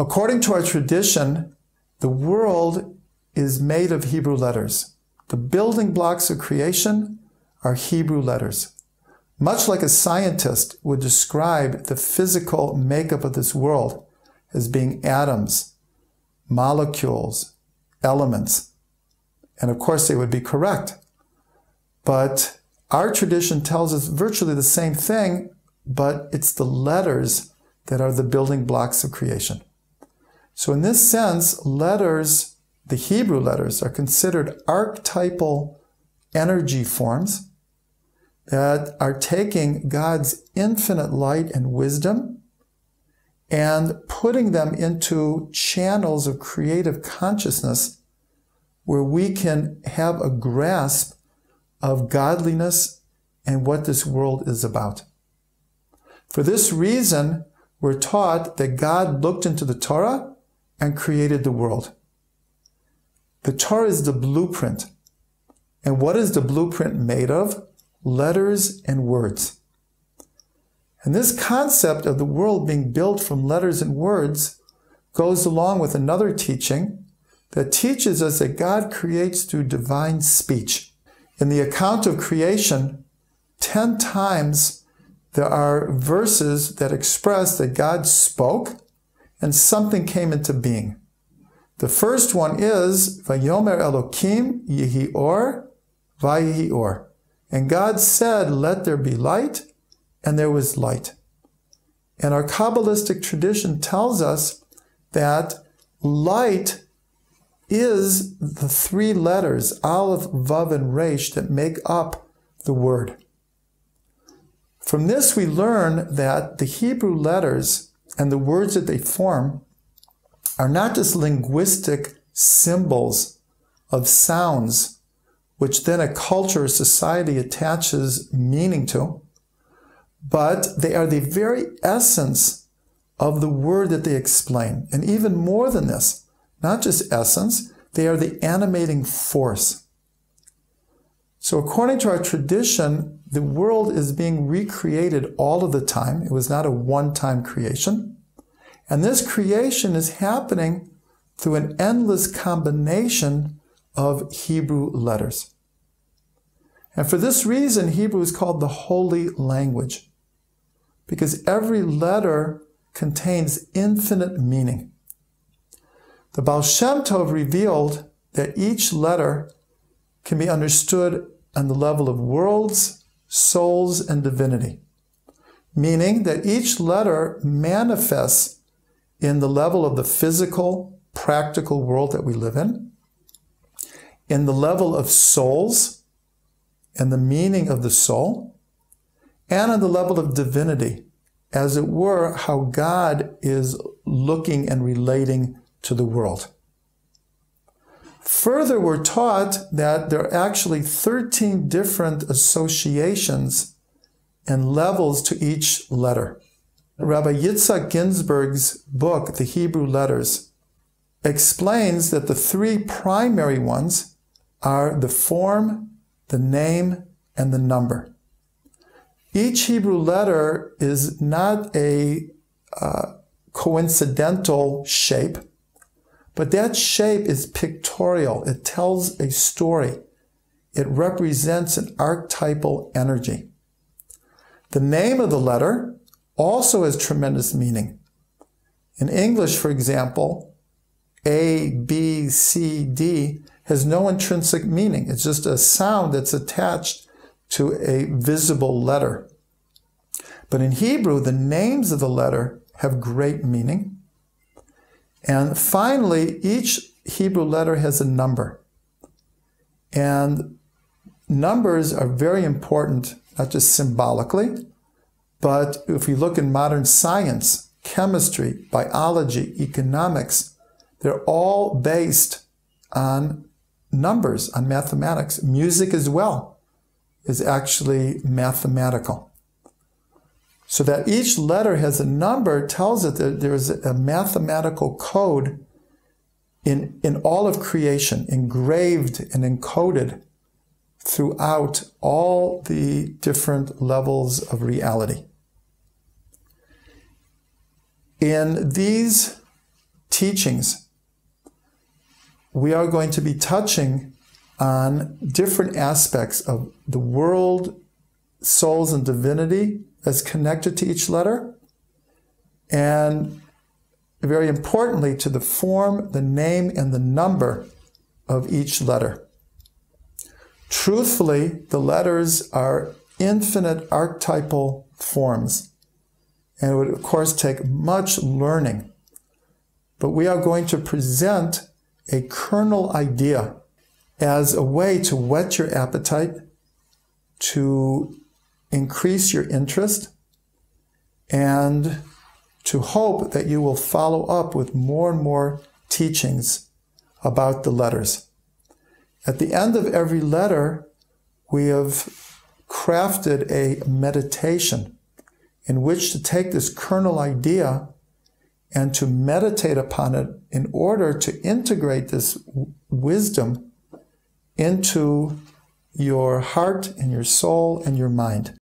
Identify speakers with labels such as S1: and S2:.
S1: According to our tradition, the world is made of Hebrew letters. The building blocks of creation are Hebrew letters. Much like a scientist would describe the physical makeup of this world as being atoms, molecules, elements. And of course they would be correct. But our tradition tells us virtually the same thing, but it's the letters that are the building blocks of creation. So in this sense, letters, the Hebrew letters, are considered archetypal energy forms that are taking God's infinite light and wisdom and putting them into channels of creative consciousness where we can have a grasp of godliness and what this world is about. For this reason, we're taught that God looked into the Torah and created the world. The Torah is the blueprint. And what is the blueprint made of? Letters and words. And this concept of the world being built from letters and words goes along with another teaching that teaches us that God creates through divine speech. In the account of creation, 10 times there are verses that express that God spoke and something came into being. The first one is, Vayomer Elokim Yehi Or, Vayehi Or. And God said, let there be light, and there was light. And our Kabbalistic tradition tells us that light is the 3 letters, Aleph, Vav, and Resh, that make up the word. From this we learn that the Hebrew letters and the words that they form are not just linguistic symbols of sounds, which then a culture or society attaches meaning to, but they are the very essence of the word that they explain. And even more than this, not just essence, they are the animating force. So according to our tradition, the world is being recreated all of the time. It was not a one-time creation. And this creation is happening through an endless combination of Hebrew letters. And for this reason, Hebrew is called the holy language, because every letter contains infinite meaning. The Baal Shem Tov revealed that each letter can be understood on the level of worlds, souls, and divinity, meaning that each letter manifests in the level of the physical, practical world that we live in the level of souls and the meaning of the soul, and on the level of divinity, as it were, how God is looking and relating to the world. Further, we're taught that there are actually 13 different associations and levels to each letter. Rabbi Yitzchak Ginsburgh's book, The Hebrew Letters, explains that the 3 primary ones are the form, the name, and the number. Each Hebrew letter is not a coincidental shape, but that shape is pictorial. It tells a story. It represents an archetypal energy. The name of the letter also has tremendous meaning. In English, for example, A, B, C, D has no intrinsic meaning. It's just a sound that's attached to a visible letter. But in Hebrew, the names of the letter have great meaning. And finally, each Hebrew letter has a number. And numbers are very important, not just symbolically, but if we look in modern science, chemistry, biology, economics, they're all based on numbers, on mathematics. Music as well is actually mathematical. So that each letter has a number tells it that there is a mathematical code in all of creation, engraved and encoded throughout all the different levels of reality. In these teachings, we are going to be touching on different aspects of the world, souls, and divinity as connected to each letter, and very importantly, to the form, the name, and the number of each letter. Truthfully, the letters are infinite archetypal forms, and it would, of course, take much learning. But we are going to present a kernel idea as a way to whet your appetite, to increase your interest, and to hope that you will follow up with more and more teachings about the letters. At the end of every letter, we have crafted a meditation in which to take this kernel idea and to meditate upon it in order to integrate this wisdom into your heart and your soul and your mind.